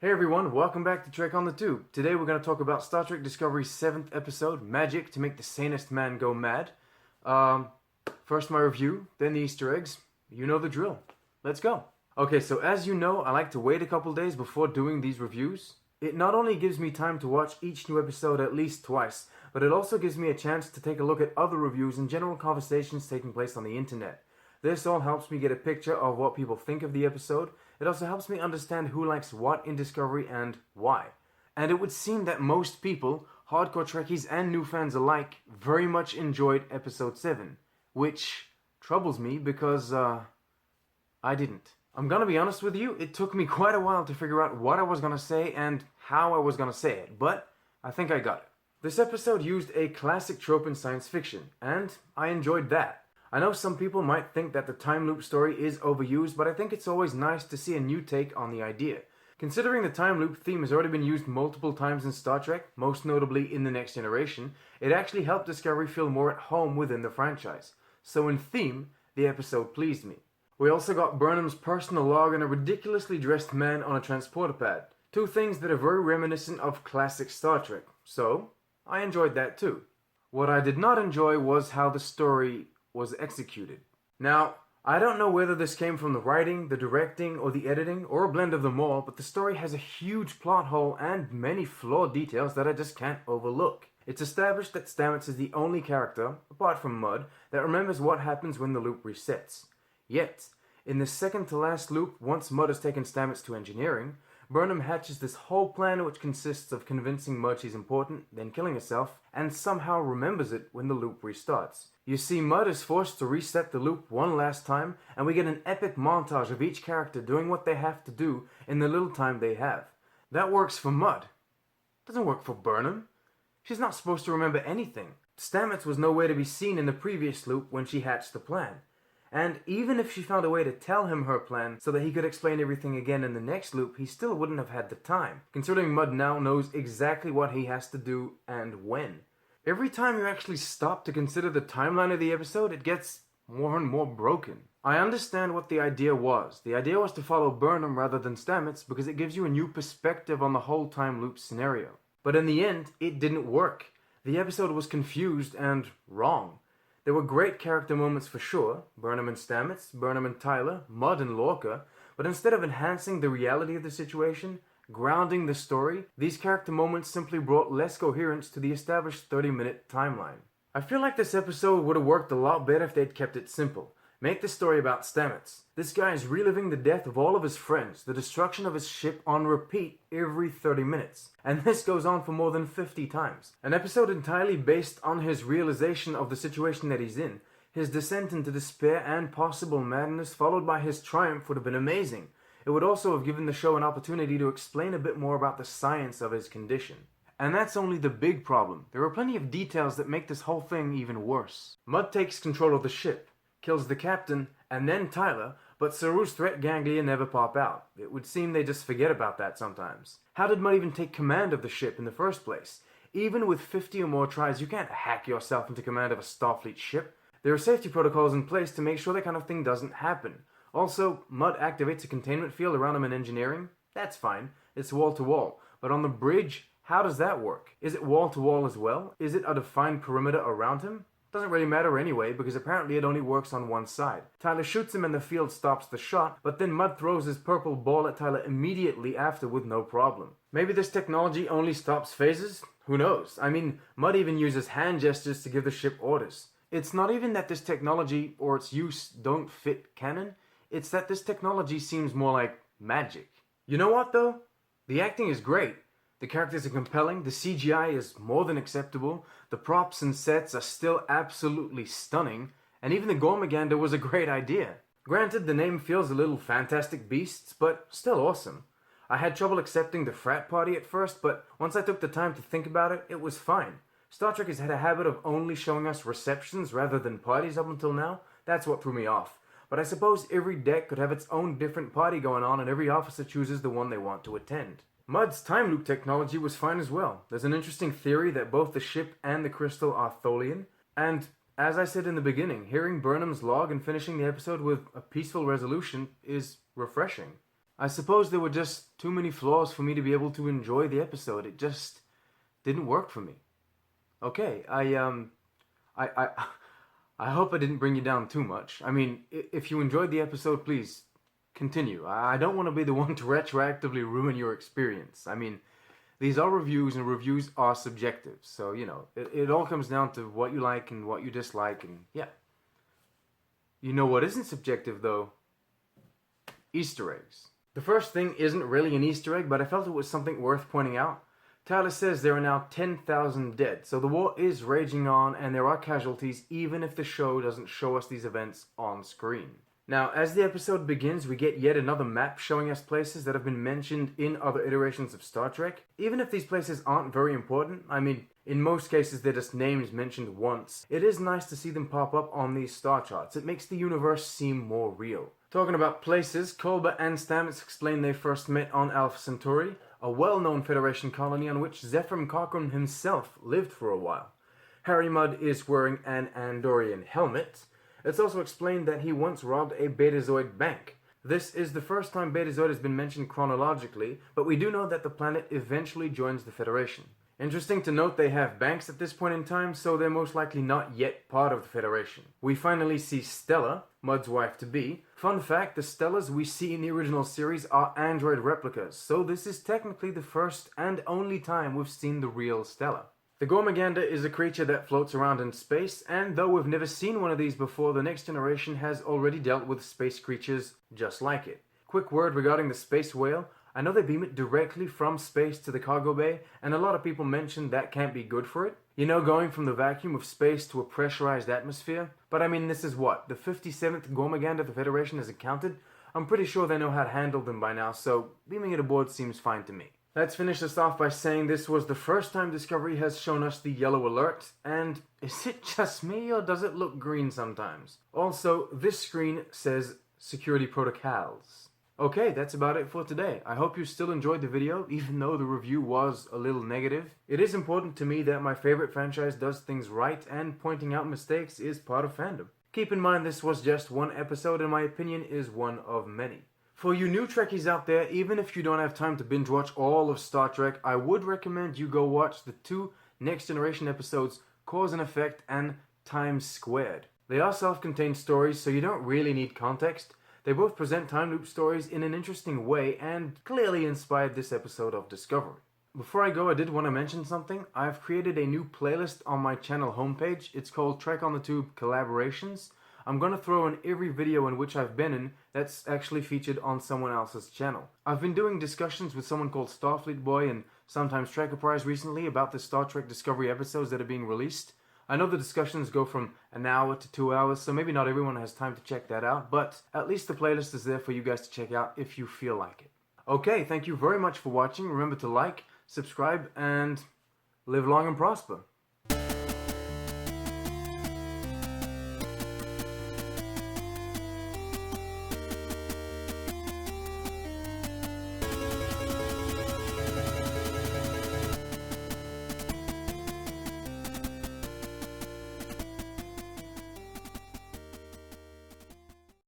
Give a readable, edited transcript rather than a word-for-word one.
Hey everyone, welcome back to Trek on the Tube. Today we're going to talk about Star Trek Discovery's 7th episode, Magic to Make the Sanest Man Go Mad. First my review, then the Easter eggs. You know the drill. Let's go. Okay, so as you know, I like to wait a couple days before doing these reviews. It not only gives me time to watch each new episode at least twice, but it also gives me a chance to take a look at other reviews and general conversations taking place on the internet. This all helps me get a picture of what people think of the episode. It also helps me understand who likes what in Discovery and why. And it would seem that most people, hardcore Trekkies and new fans alike, very much enjoyed episode 7. Which troubles me because, I didn't. I'm gonna be honest with you, it took me quite a while to figure out what I was gonna say and how I was gonna say it, but I think I got it. This episode used a classic trope in science fiction, and I enjoyed that. I know some people might think that the time loop story is overused, but I think it's always nice to see a new take on the idea. Considering the time loop theme has already been used multiple times in Star Trek, most notably in The Next Generation, it actually helped Discovery feel more at home within the franchise. So in theme, the episode pleased me. We also got Burnham's personal log and a ridiculously dressed man on a transporter pad. Two things that are very reminiscent of classic Star Trek. So, I enjoyed that too. What I did not enjoy was how the story was executed. Now, I don't know whether this came from the writing, the directing, or the editing, or a blend of them all, but the story has a huge plot hole and many flawed details that I just can't overlook. It's established that Stamets is the only character, apart from Mudd, that remembers what happens when the loop resets. Yet, in the second to last loop, once Mudd has taken Stamets to engineering, Burnham hatches this whole plan which consists of convincing Mudd she's important, then killing herself, and somehow remembers it when the loop restarts. You see, Mudd is forced to reset the loop one last time, and we get an epic montage of each character doing what they have to do in the little time they have. That works for Mudd. Doesn't work for Burnham. She's not supposed to remember anything. Stamets was nowhere to be seen in the previous loop when she hatched the plan. And even if she found a way to tell him her plan so that he could explain everything again in the next loop, he still wouldn't have had the time, considering Mudd now knows exactly what he has to do and when. Every time you actually stop to consider the timeline of the episode, it gets more and more broken. I understand what the idea was. The idea was to follow Burnham rather than Stamets because it gives you a new perspective on the whole time loop scenario. But in the end, it didn't work. The episode was confused and wrong. There were great character moments for sure, Burnham and Stamets, Burnham and Tyler, Mudd and Lorca, but instead of enhancing the reality of the situation, grounding the story, these character moments simply brought less coherence to the established 30-minute timeline. I feel like this episode would have worked a lot better if they'd kept it simple. Make the story about Stamets. This guy is reliving the death of all of his friends, the destruction of his ship on repeat every 30 minutes. And this goes on for more than 50 times. An episode entirely based on his realization of the situation that he's in. His descent into despair and possible madness followed by his triumph would have been amazing. It would also have given the show an opportunity to explain a bit more about the science of his condition. And that's only the big problem. There are plenty of details that make this whole thing even worse. Mudd takes control of the ship, kills the captain, and then Tyler, but Saru's threat ganglia never pop out. It would seem they just forget about that sometimes. How did Mudd even take command of the ship in the first place? Even with 50 or more tries, you can't hack yourself into command of a Starfleet ship. There are safety protocols in place to make sure that kind of thing doesn't happen. Also, Mudd activates a containment field around him in engineering. That's fine. It's wall to wall. But on the bridge, how does that work? Is it wall to wall as well? Is it a defined perimeter around him? Doesn't really matter anyway, because apparently it only works on one side. Tyler shoots him and the field stops the shot, but then Mudd throws his purple ball at Tyler immediately after with no problem. Maybe this technology only stops phases? Who knows? I mean, Mudd even uses hand gestures to give the ship orders. It's not even that this technology or its use don't fit canon, it's that this technology seems more like magic. You know what though? The acting is great. The characters are compelling, the CGI is more than acceptable, the props and sets are still absolutely stunning, and even the Gormagander was a great idea. Granted, the name feels a little Fantastic Beasts, but still awesome. I had trouble accepting the frat party at first, but once I took the time to think about it, it was fine. Star Trek has had a habit of only showing us receptions rather than parties up until now. That's what threw me off. But I suppose every deck could have its own different party going on and every officer chooses the one they want to attend. Mudd's time loop technology was fine as well. There's an interesting theory that both the ship and the crystal are Tholian, and as I said in the beginning, hearing Burnham's log and finishing the episode with a peaceful resolution is refreshing. I suppose there were just too many flaws for me to be able to enjoy the episode. It just didn't work for me. Okay, I I hope I didn't bring you down too much. I mean, if you enjoyed the episode, please continue. I don't want to be the one to retroactively ruin your experience. I mean, these are reviews, and reviews are subjective. So, you know, it all comes down to what you like and what you dislike, and yeah. You know what isn't subjective, though? Easter eggs. The first thing isn't really an Easter egg, but I felt it was something worth pointing out. Tyler says there are now 10,000 dead, so the war is raging on and there are casualties even if the show doesn't show us these events on screen. Now, as the episode begins, we get yet another map showing us places that have been mentioned in other iterations of Star Trek. Even if these places aren't very important, I mean, in most cases they're just names mentioned once, it is nice to see them pop up on these star charts. It makes the universe seem more real. Talking about places, Kolber and Stamets explain they first met on Alpha Centauri, a well-known Federation colony on which Zefram Cochrane himself lived for a while. Harry Mudd is wearing an Andorian helmet. It's also explained that he once robbed a Betazoid bank. This is the first time Betazoid has been mentioned chronologically, but we do know that the planet eventually joins the Federation. Interesting to note they have banks at this point in time, so they're most likely not yet part of the Federation. We finally see Stella, Mudd's wife-to-be. Fun fact, the Stellas we see in the original series are android replicas, so this is technically the first and only time we've seen the real Stella. The Gormaganda is a creature that floats around in space, and though we've never seen one of these before, the Next Generation has already dealt with space creatures just like it. Quick word regarding the space whale. I know they beam it directly from space to the cargo bay, and a lot of people mention that can't be good for it. You know, going from the vacuum of space to a pressurized atmosphere. But I mean, this is what? The 57th Gormaganda the Federation has encountered? I'm pretty sure they know how to handle them by now, so beaming it aboard seems fine to me. Let's finish this off by saying this was the first time Discovery has shown us the yellow alert, and is it just me or does it look green sometimes? Also, this screen says security protocols. Okay, that's about it for today. I hope you still enjoyed the video, even though the review was a little negative. It is important to me that my favorite franchise does things right, and pointing out mistakes is part of fandom. Keep in mind this was just one episode, and my opinion is one of many. For you new Trekkies out there, even if you don't have time to binge watch all of Star Trek, I would recommend you go watch the 2 Next Generation episodes, Cause and Effect and Time Squared. They are self-contained stories, so you don't really need context. They both present time loop stories in an interesting way and clearly inspired this episode of Discovery. Before I go, I did want to mention something. I've created a new playlist on my channel homepage. It's called Trek on the Tube Collaborations. I'm going to throw in every video in which I've been in that's actually featured on someone else's channel. I've been doing discussions with someone called Starfleet Boy and sometimes Trekkerprise recently about the Star Trek Discovery episodes that are being released. I know the discussions go from an hour to 2 hours, so maybe not everyone has time to check that out, but at least the playlist is there for you guys to check out if you feel like it. Okay, thank you very much for watching. Remember to like, subscribe, and live long and prosper.